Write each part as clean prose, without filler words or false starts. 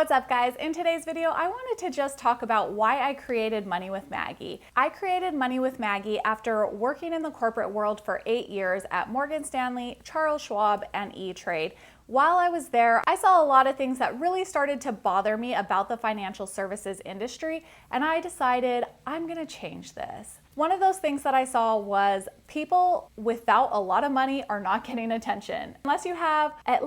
What's up, guys? In today's video, I wanted to just talk about why I created Money with Maggie. I created Money with Maggie after working in the corporate world for 8 years at Morgan Stanley, Charles Schwab, and E-Trade. While I was there, I saw a lot of things that really started to bother me about the financial services industry, and I decided I'm gonna change this. One of those things that I saw was people without a lot of money are not getting attention. Unless you have at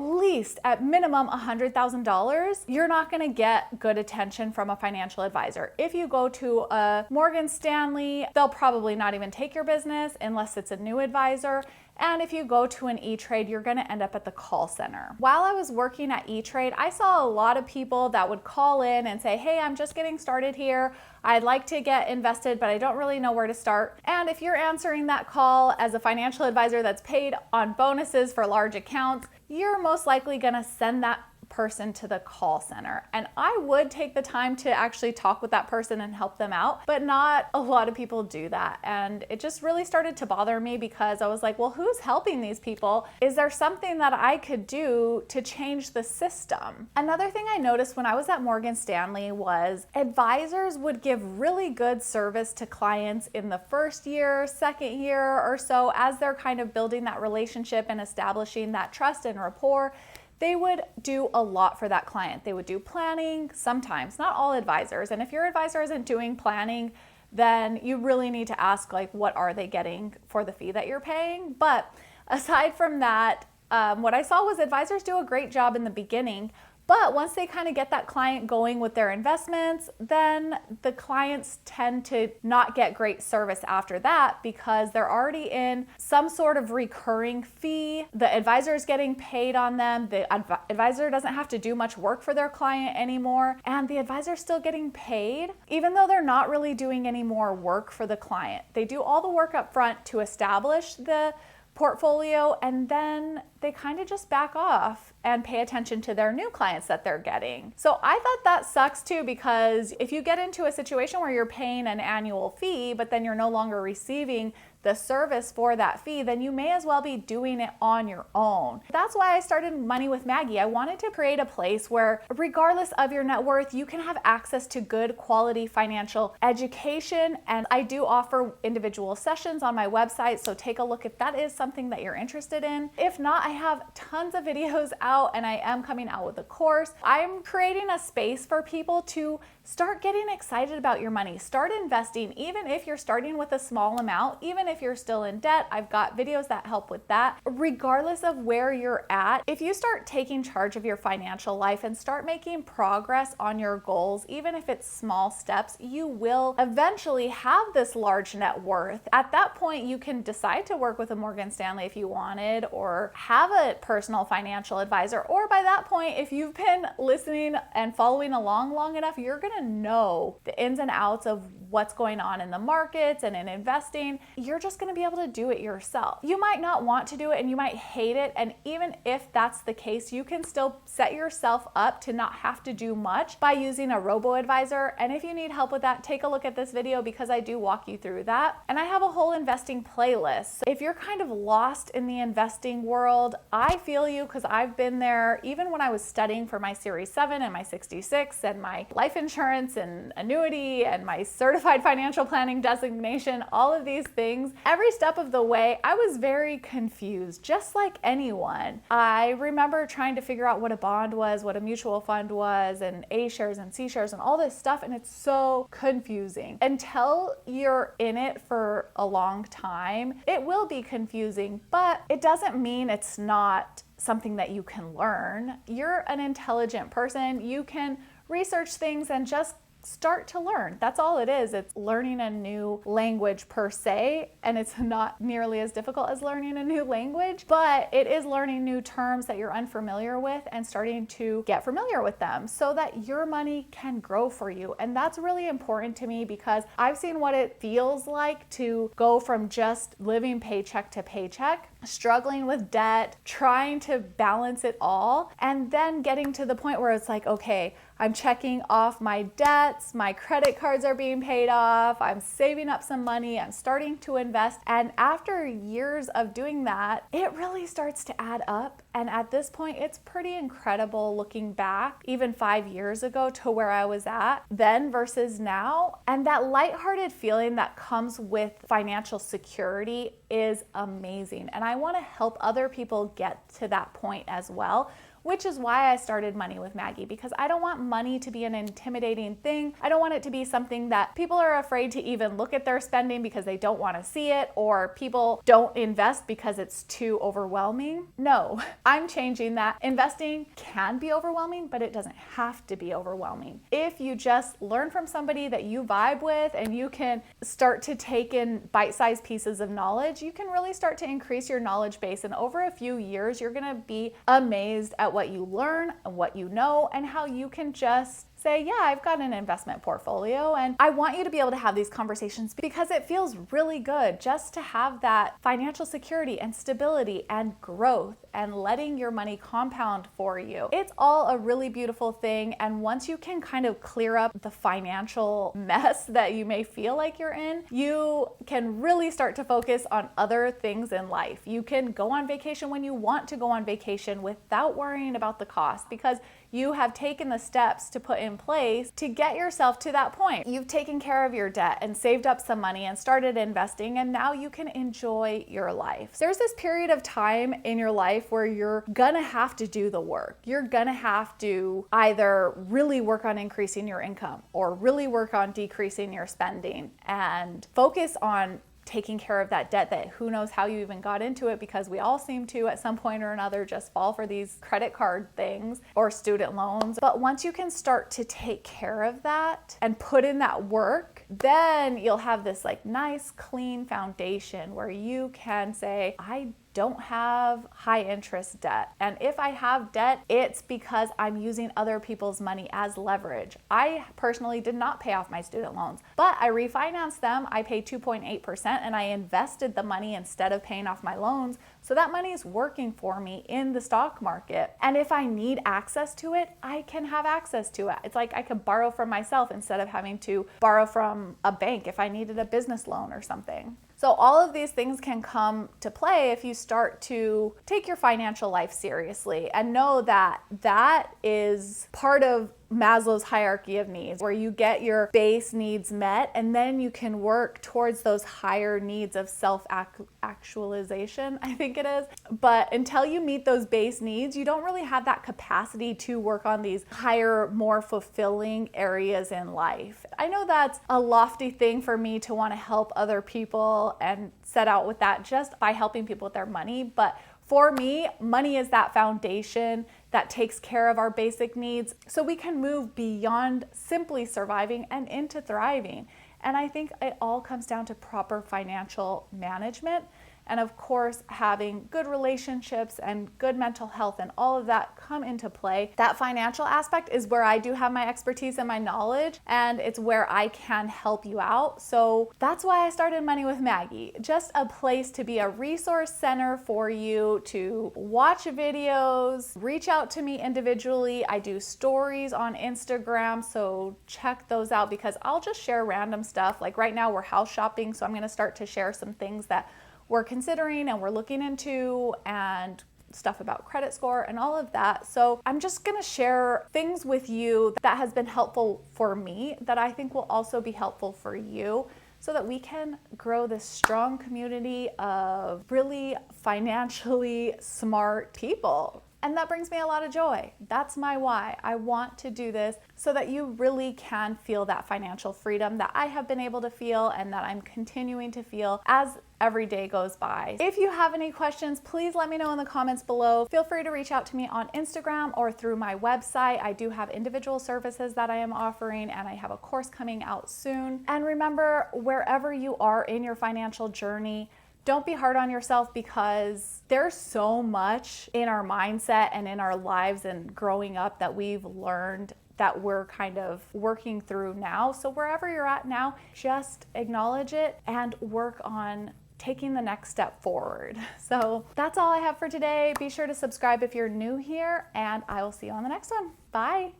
minimum $100,000, you're not gonna get good attention from a financial advisor. If you go to a Morgan Stanley, they'll probably not even take your business unless it's a new advisor. And if you go to an E-Trade, you're gonna end up at the call center. While I was working at E-Trade, I saw a lot of people that would call in and say, hey, I'm just getting started here. I'd like to get invested, but I don't really know where to start. And if you're answering that call as a financial advisor that's paid on bonuses for large accounts, you're most likely gonna send that person to the call center. And I would take the time to actually talk with that person and help them out, but not a lot of people do that. And it just really started to bother me because I was like, well, who's helping these people? Is there something that I could do to change the system? Another thing I noticed when I was at Morgan Stanley was advisors would give really good service to clients in the first year, second year or so, as they're kind of building that relationship and establishing that trust and rapport. They would do a lot for that client. They would do planning sometimes, not all advisors. And if your advisor isn't doing planning, then you really need to ask, like, what are they getting for the fee that you're paying? But aside from that, what I saw was advisors do a great job in the beginning. But once they kind of get that client going with their investments, then the clients tend to not get great service after that because they're already in some sort of recurring fee. The advisor is getting paid on them. The advisor doesn't have to do much work for their client anymore. And the advisor is still getting paid, even though they're not really doing any more work for the client. They do all the work up front to establish the portfolio, and then they kind of just back off and pay attention to their new clients that they're getting. So I thought that sucks too, because if you get into a situation where you're paying an annual fee, but then you're no longer receiving the service for that fee, then you may as well be doing it on your own. That's why I started Money with Maggie. I wanted to create a place where, regardless of your net worth, you can have access to good quality financial education. And I do offer individual sessions on my website, so take a look if that is something that you're interested in. If not, I have tons of videos out, and I am coming out with a course. I'm creating a space for people to start getting excited about your money. Start investing, even if you're starting with a small amount, even if you're still in debt. I've got videos that help with that. Regardless of where you're at, if you start taking charge of your financial life and start making progress on your goals, even if it's small steps, you will eventually have this large net worth. At that point, you can decide to work with a Morgan Stanley if you wanted, or have a personal financial advisor. Or by that point, if you've been listening and following along long enough, you're gonna know the ins and outs of what's going on in the markets and in investing. You're just gonna be able to do it yourself. You might not want to do it and you might hate it. And even if that's the case, you can still set yourself up to not have to do much by using a robo-advisor. And if you need help with that, take a look at this video because I do walk you through that. And I have a whole investing playlist. If you're kind of lost in the investing world, I feel you, because I've been there even when I was studying for my Series 7 and my 66 and my life insurance and annuity and my certified financial planning designation, all of these things. Every step of the way, I was very confused, just like anyone. I remember trying to figure out what a bond was, what a mutual fund was, and A shares and C shares and all this stuff, and it's so confusing. Until you're in it for a long time, it will be confusing, but it doesn't mean it's not something that you can learn. You're an intelligent person. You can research things and just start to learn. That's all it is. It's learning a new language per se, and it's not nearly as difficult as learning a new language, but it is learning new terms that you're unfamiliar with and starting to get familiar with them so that your money can grow for you. And that's really important to me because I've seen what it feels like to go from just living paycheck to paycheck, struggling with debt, trying to balance it all, and then getting to the point where it's like, okay, I'm checking off my debts, my credit cards are being paid off, I'm saving up some money, I'm starting to invest. And after years of doing that, it really starts to add up And at this point, it's pretty incredible looking back, even 5 years ago, to where I was at then versus now. And that lighthearted feeling that comes with financial security is amazing. And I want to help other people get to that point as well, which is why I started Money with Maggie, because I don't want money to be an intimidating thing. I don't want it to be something that people are afraid to even look at their spending because they don't want to see it, or people don't invest because it's too overwhelming. No, I'm changing that. Investing can be overwhelming, but it doesn't have to be overwhelming. If you just learn from somebody that you vibe with and you can start to take in bite-sized pieces of knowledge, you can really start to increase your knowledge base. And over a few years, you're gonna be amazed at what you learn and what you know, and how you can just say, yeah, I've got an investment portfolio. And I want you to be able to have these conversations because it feels really good just to have that financial security and stability and growth and letting your money compound for you. It's all a really beautiful thing. And once you can kind of clear up the financial mess that you may feel like you're in, you can really start to focus on other things in life. You can go on vacation when you want to go on vacation without worrying about the cost, because you have taken the steps to put in place to get yourself to that point. You've taken care of your debt and saved up some money and started investing, and now you can enjoy your life. There's this period of time in your life where you're gonna have to do the work. You're gonna have to either really work on increasing your income or really work on decreasing your spending and focus on taking care of that debt that who knows how you even got into it, because we all seem to at some point or another just fall for these credit card things or student loans. But once you can start to take care of that and put in that work, then you'll have this like nice clean foundation where you can say, I don't have high interest debt. And if I have debt, it's because I'm using other people's money as leverage. I personally did not pay off my student loans, but I refinanced them. I paid 2.8% and I invested the money instead of paying off my loans. So that money is working for me in the stock market. And if I need access to it, I can have access to it. It's like I could borrow from myself instead of having to borrow from a bank if I needed a business loan or something. So all of these things can come to play if you start to take your financial life seriously and know that that is part of Maslow's hierarchy of needs, where you get your base needs met and then you can work towards those higher needs of self-actualization, I think it is. But until you meet those base needs, you don't really have that capacity to work on these higher, more fulfilling areas in life. I know that's a lofty thing for me to want to help other people and set out with that just by helping people with their money, but for me, money is that foundation that takes care of our basic needs so we can move beyond simply surviving and into thriving. And I think it all comes down to proper financial management. And of course, having good relationships and good mental health and all of that come into play. That financial aspect is where I do have my expertise and my knowledge, and it's where I can help you out. So that's why I started Money with Maggie. Just a place to be a resource center for you to watch videos, reach out to me individually. I do stories on Instagram, so check those out because I'll just share random stuff. Like right now we're house shopping, so I'm gonna start to share some things that we're considering and we're looking into, and stuff about credit score and all of that. So I'm just gonna share things with you that has been helpful for me that I think will also be helpful for you, so that we can grow this strong community of really financially smart people. And that brings me a lot of joy. That's my why. I want to do this so that you really can feel that financial freedom that I have been able to feel and that I'm continuing to feel as every day goes by. If you have any questions, please let me know in the comments below. Feel free to reach out to me on Instagram or through my website. I do have individual services that I am offering, and I have a course coming out soon. And remember, wherever you are in your financial journey, don't be hard on yourself, because there's so much in our mindset and in our lives and growing up that we've learned that we're kind of working through now. So wherever you're at now, just acknowledge it and work on taking the next step forward. So that's all I have for today. Be sure to subscribe if you're new here, and I will see you on the next one. Bye.